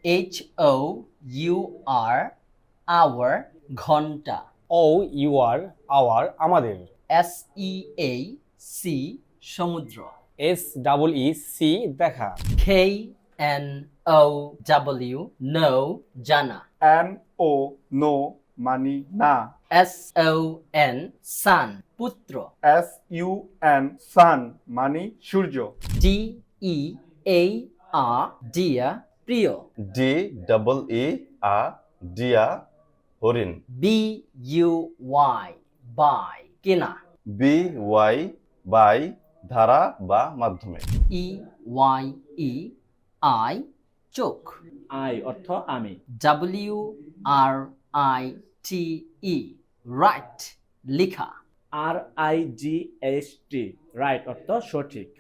HOUR our ঘন্টা ও you R hour আমাদের SEAC সমুদ্র SEEC দেখা KNOW know জানা NO no মানি না SON sun পুত্র SUN sun মানি সূর্য DEAR dear প্রিয় DEE ডিয়া হরিণ BUY by কেনা BY বাই ধারা বা মাধ্যমে EYEI চোখ আই অর্থ আমি WRITE right লেখা RIGHT রাইট অর্থ সঠিক